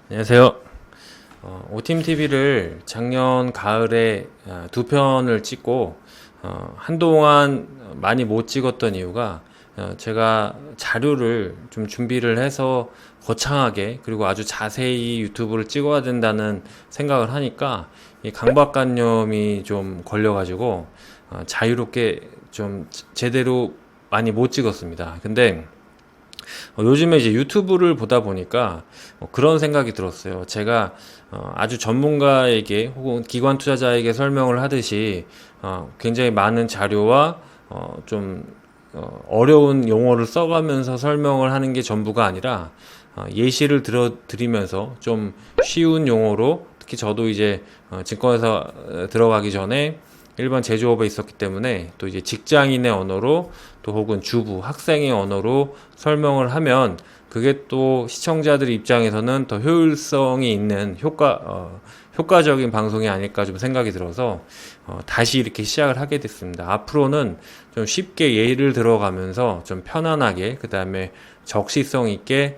안녕하세요. 오팀TV를 작년 가을에 두 편을 찍고 한동안 많이 못 찍었던 이유가 제가 자료를 좀 준비를 해서 거창하게 그리고 아주 자세히 유튜브를 찍어야 된다는 생각을 하니까 이 강박관념이 좀 걸려가지고 자유롭게 좀 제대로 많이 못 찍었습니다. 근데 요즘에 이제 유튜브를 보다 보니까 그런 생각이 들었어요. 제가 아주 전문가에게 혹은 기관 투자자에게 설명을 하듯이 굉장히 많은 자료와 좀 어려운 용어를 써가면서 설명을 하는 게 전부가 아니라 예시를 드리면서 좀 쉬운 용어로, 특히 저도 이제 증권회사 들어가기 전에 일반 제조업에 있었기 때문에 또 이제 직장인의 언어로 또 혹은 주부, 학생의 언어로 설명을 하면 그게 또 시청자들 입장에서는 더 효율성이 있는 효과적인 방송이 아닐까 좀 생각이 들어서 다시 이렇게 시작을 하게 됐습니다. 앞으로는 좀 쉽게 예를 들어가면서 좀 편안하게, 그 다음에 적시성 있게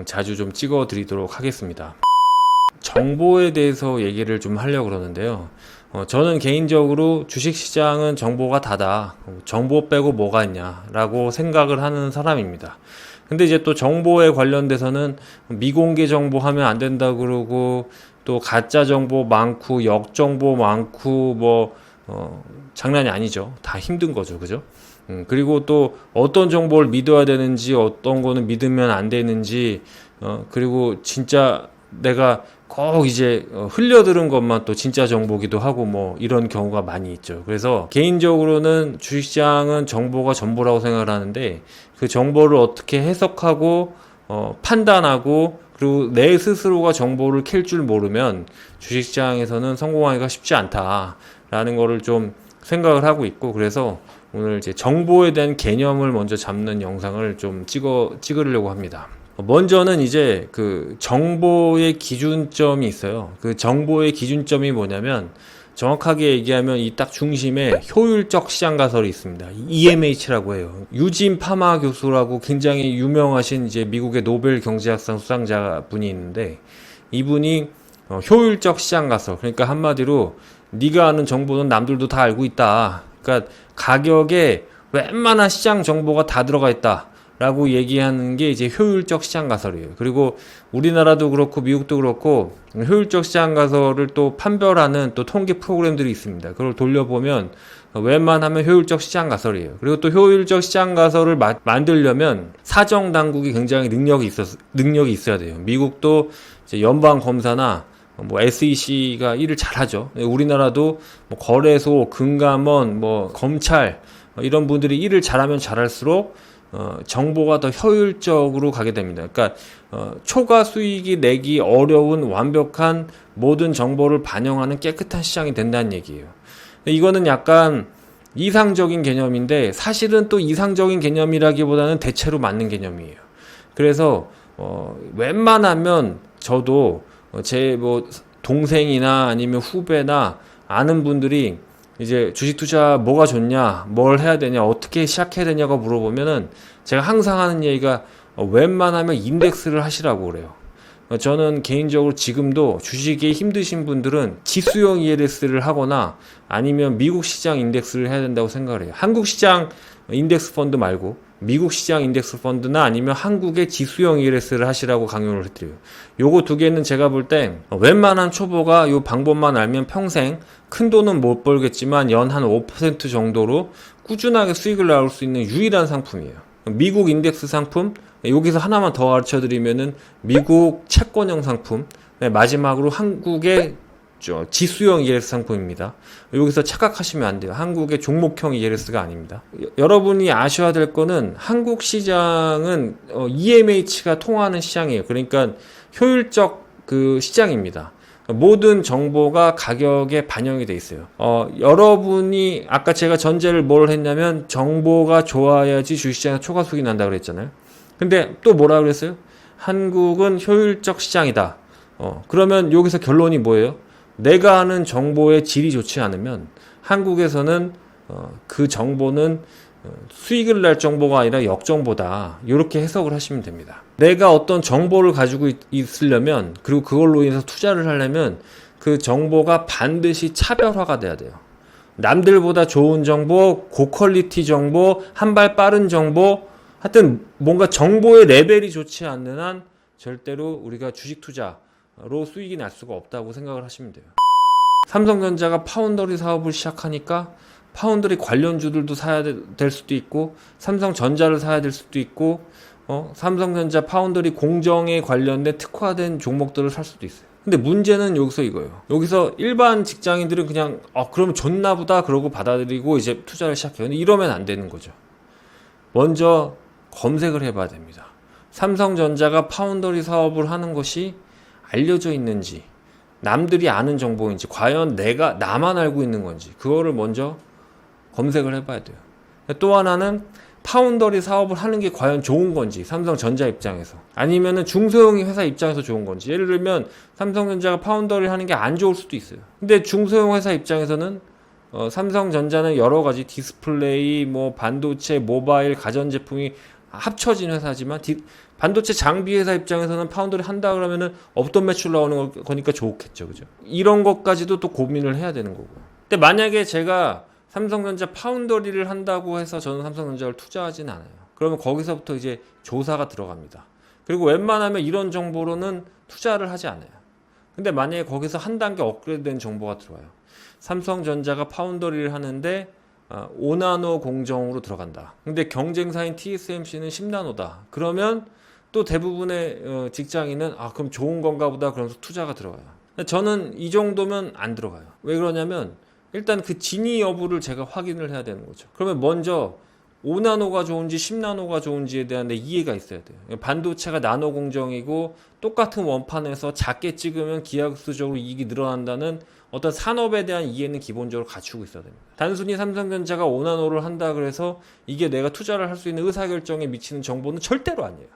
자주 좀 찍어 드리도록 하겠습니다. 정보에 대해서 얘기를 좀 하려고 그러는데요. 저는 개인적으로 주식시장은 정보가 다다. 정보 빼고 뭐가 있냐라고 생각을 하는 사람입니다. 근데 이제 또 정보에 관련돼서는 미공개 정보 하면 안 된다 그러고, 또 가짜 정보 많고 역정보 많고 장난이 아니죠. 다 힘든 거죠. 그죠? 그리고 또 어떤 정보를 믿어야 되는지, 어떤 거는 믿으면 안 되는지, 그리고 진짜 내가 꼭 이제 흘려들은 것만 또 진짜 정보기도 하고 이런 경우가 많이 있죠. 그래서 개인적으로는 주식시장은 정보가 전부라고 생각을 하는데, 그 정보를 어떻게 해석하고 판단하고 그리고 내 스스로가 정보를 캘 줄 모르면 주식시장에서는 성공하기가 쉽지 않다라는 거를 좀 생각을 하고 있고, 그래서 오늘 이제 정보에 대한 개념을 먼저 잡는 영상을 좀 찍으려고 합니다. 먼저는 이제 그 정보의 기준점이 있어요. 그 정보의 기준점이 뭐냐면, 정확하게 얘기하면 이 딱 중심에 효율적 시장 가설이 있습니다. EMH라고 해요. 유진 파마 교수라고 굉장히 유명하신 이제 미국의 노벨 경제학상 수상자 분이 있는데, 이분이 효율적 시장 가설, 그러니까 한마디로 네가 아는 정보는 남들도 다 알고 있다. 그러니까 가격에 웬만한 시장 정보가 다 들어가 있다 라고 얘기하는 게 이제 효율적 시장 가설이에요. 그리고 우리나라도 그렇고 미국도 그렇고 효율적 시장 가설을 또 판별하는 또 통계 프로그램들이 있습니다. 그걸 돌려보면 웬만하면 효율적 시장 가설이에요. 그리고 또 효율적 시장 가설을 만들려면 사정 당국이 굉장히 능력이 있어야 돼요. 미국도 이제 연방 검사나 SEC가 일을 잘하죠. 우리나라도 거래소, 금감원, 검찰 이런 분들이 일을 잘하면 잘할수록 정보가 더 효율적으로 가게 됩니다. 그러니까 초과 수익이 내기 어려운 완벽한 모든 정보를 반영하는 깨끗한 시장이 된다는 얘기예요. 이거는 약간 이상적인 개념인데, 사실은 또 이상적인 개념이라기보다는 대체로 맞는 개념이에요. 그래서 웬만하면 저도 제 동생이나 아니면 후배나 아는 분들이 이제 주식 투자 뭐가 좋냐, 뭘 해야 되냐, 어떻게 시작해야 되냐고 물어보면은 제가 항상 하는 얘기가 웬만하면 인덱스를 하시라고 그래요. 저는 개인적으로 지금도 주식에 힘드신 분들은 지수형 ELS를 하거나 아니면 미국 시장 인덱스를 해야 된다고 생각을 해요. 한국 시장 인덱스 펀드 말고 미국 시장 인덱스 펀드나 아니면 한국의 지수형 ELS를 하시라고 강요를 해드려요. 요거 두 개는 제가 볼 때 웬만한 초보가 요 방법만 알면 평생 큰 돈은 못 벌겠지만 연 한 5% 정도로 꾸준하게 수익을 나올 수 있는 유일한 상품이에요. 미국 인덱스 상품, 여기서 하나만 더 가르쳐 드리면은 미국 채권형 상품, 마지막으로 한국의 지수형 ELS 상품입니다. 여기서 착각하시면 안 돼요. 한국의 종목형 ELS가 아닙니다. 여러분이 아셔야 될 거는 한국 시장은 EMH가 통하는 시장이에요. 그러니까 효율적 그 시장입니다. 모든 정보가 가격에 반영이 돼 있어요. 여러분이 아까 제가 전제를 뭘 했냐면 정보가 좋아야지 주식시장에 초과 수익이 난다 그랬잖아요. 근데 또 뭐라 그랬어요? 한국은 효율적 시장이다. 그러면 여기서 결론이 뭐예요? 내가 아는 정보의 질이 좋지 않으면 한국에서는 그 정보는 수익을 낼 정보가 아니라 역정보다 이렇게 해석을 하시면 됩니다. 내가 어떤 정보를 가지고 있으려면, 그리고 그걸로 인해서 투자를 하려면 그 정보가 반드시 차별화가 돼야 돼요. 남들보다 좋은 정보, 고퀄리티 정보, 한 발 빠른 정보, 하여튼 뭔가 정보의 레벨이 좋지 않는 한 절대로 우리가 주식 투자로 수익이 날 수가 없다고 생각을 하시면 돼요. 삼성전자가 파운더리 사업을 시작하니까 파운더리 관련주들도 사야 될 수도 있고, 삼성전자를 사야 될 수도 있고, 삼성전자 파운더리 공정에 관련된 특화된 종목들을 살 수도 있어요. 근데 문제는 여기서 이거예요. 여기서 일반 직장인들은 그냥 그러면 좋나 보다 그러고 받아들이고 이제 투자를 시작해요. 근데 이러면 안 되는 거죠. 먼저 검색을 해봐야 됩니다. 삼성전자가 파운더리 사업을 하는 것이 알려져 있는지, 남들이 아는 정보인지, 과연 나만 알고 있는 건지, 그거를 먼저 검색을 해봐야 돼요. 또 하나는 파운더리 사업을 하는 게 과연 좋은 건지, 삼성전자 입장에서, 아니면은 중소형 회사 입장에서 좋은 건지. 예를 들면 삼성전자가 파운더리 하는 게 안 좋을 수도 있어요. 근데 중소형 회사 입장에서는 삼성전자는 여러 가지 디스플레이, 반도체, 모바일, 가전제품이 합쳐진 회사지만 반도체 장비 회사 입장에서는 파운더리 한다 그러면은 없던 매출 나오는 거니까 좋겠죠, 그죠? 이런 것까지도 또 고민을 해야 되는 거고. 근데 만약에 제가 삼성전자 파운더리를 한다고 해서 저는 삼성전자를 투자하지는 않아요. 그러면 거기서부터 이제 조사가 들어갑니다. 그리고 웬만하면 이런 정보로는 투자를 하지 않아요. 근데 만약에 거기서 한 단계 업그레이드된 정보가 들어와요. 삼성전자가 파운더리를 하는데 5나노 공정으로 들어간다. 근데 경쟁사인 TSMC는 10나노다. 그러면 또 대부분의 직장인은 그럼 좋은 건가 보다 그러면서 투자가 들어가요. 저는 이 정도면 안 들어가요. 왜 그러냐면 일단 그 진위 여부를 제가 확인을 해야 되는 거죠. 그러면 먼저 5나노가 좋은지 10나노가 좋은지에 대한 내 이해가 있어야 돼요. 반도체가 나노 공정이고 똑같은 원판에서 작게 찍으면 기하급수적으로 이익이 늘어난다는 어떤 산업에 대한 이해는 기본적으로 갖추고 있어야 됩니다. 단순히 삼성전자가 5나노를 한다 그래서 이게 내가 투자를 할 수 있는 의사결정에 미치는 정보는 절대로 아니에요.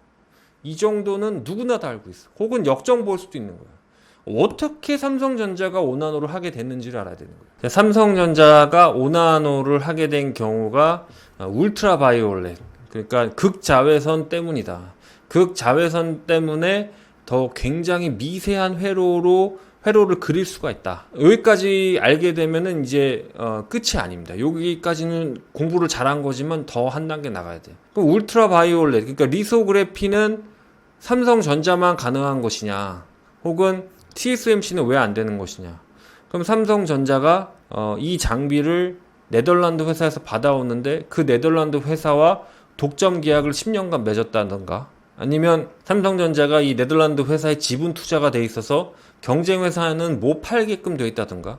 이 정도는 누구나 다 알고 있어. 혹은 역정보일 수도 있는 거예요. 어떻게 삼성전자가 5나노를 하게 됐는지를 알아야 되는 거예요. 삼성전자가 5나노를 하게 된 경우가 울트라 바이올렛, 그러니까 극자외선 때문이다. 극자외선 때문에 더 굉장히 미세한 회로를 그릴 수가 있다. 여기까지 알게 되면은 이제 끝이 아닙니다. 여기까지는 공부를 잘한 거지만 더 한 단계 나가야 돼요. 그럼 울트라 바이올렛, 그러니까 리소그래피는 삼성전자만 가능한 것이냐, 혹은 TSMC는 왜 안 되는 것이냐. 그럼 삼성전자가 이 장비를 네덜란드 회사에서 받아오는데 그 네덜란드 회사와 독점 계약을 10년간 맺었다던가, 아니면 삼성전자가 이 네덜란드 회사에 지분 투자가 돼 있어서 경쟁 회사는 못 팔게끔 돼 있다던가,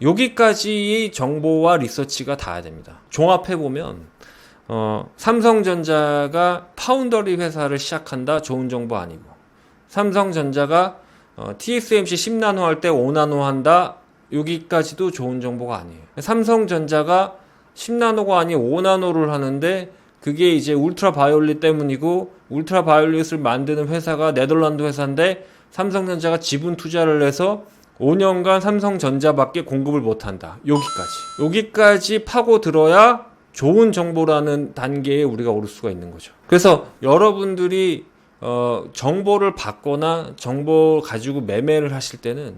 여기까지의 정보와 리서치가 닿아야 됩니다. 종합해보면 삼성전자가 파운더리 회사를 시작한다, 좋은 정보 아니고, 삼성전자가 TSMC 10나노 할 때 5나노 한다, 여기까지도 좋은 정보가 아니에요. 삼성전자가 10나노가 아닌 5나노를 하는데 그게 이제 울트라 바이올릿 때문이고, 울트라 바이올릿을 만드는 회사가 네덜란드 회사인데 삼성전자가 지분 투자를 해서 5년간 삼성전자밖에 공급을 못한다. 여기까지 파고 들어야 좋은 정보라는 단계에 우리가 오를 수가 있는 거죠. 그래서 여러분들이 정보를 받거나 정보 가지고 매매를 하실 때는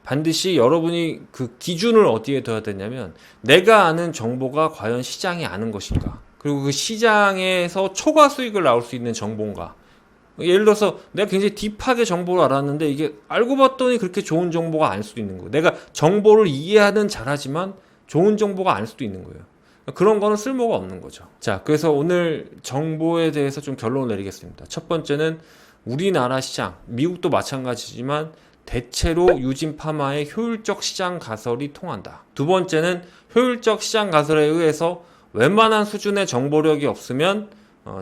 반드시 여러분이 그 기준을 어디에 둬야 되냐면, 내가 아는 정보가 과연 시장이 아는 것인가, 그리고 그 시장에서 초과 수익을 나올 수 있는 정보인가. 예를 들어서 내가 굉장히 딥하게 정보를 알았는데 이게 알고 봤더니 그렇게 좋은 정보가 아닐 수도 있는 거예요. 내가 정보를 이해하는 잘하지만 좋은 정보가 아닐 수도 있는 거예요. 그런 거는 쓸모가 없는 거죠. 자, 그래서 오늘 정보에 대해서 좀 결론을 내리겠습니다. 첫 번째는 우리나라 시장, 미국도 마찬가지지만 대체로 유진파마의 효율적 시장 가설이 통한다. 두 번째는 효율적 시장 가설에 의해서 웬만한 수준의 정보력이 없으면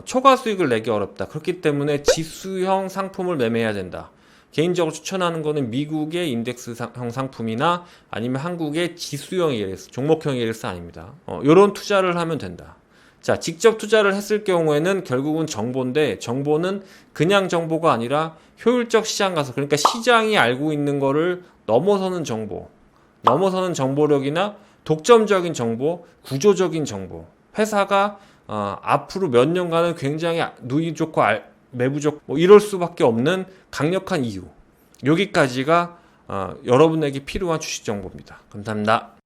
초과 수익을 내기 어렵다. 그렇기 때문에 지수형 상품을 매매해야 된다. 개인적으로 추천하는 거는 미국의 인덱스형 상품이나 아니면 한국의 지수형 ELS, 종목형 ELS 아닙니다. 이런 투자를 하면 된다. 자, 직접 투자를 했을 경우에는 결국은 정보인데, 정보는 그냥 정보가 아니라 효율적 시장 가설, 그러니까 시장이 알고 있는 거를 넘어서는 정보, 넘어서는 정보력이나 독점적인 정보, 구조적인 정보, 회사가 앞으로 몇 년간은 굉장히 누이 좋고 매부 좋고 뭐 이럴 수밖에 없는 강력한 이유. 여기까지가 여러분에게 필요한 주식 정보입니다. 감사합니다.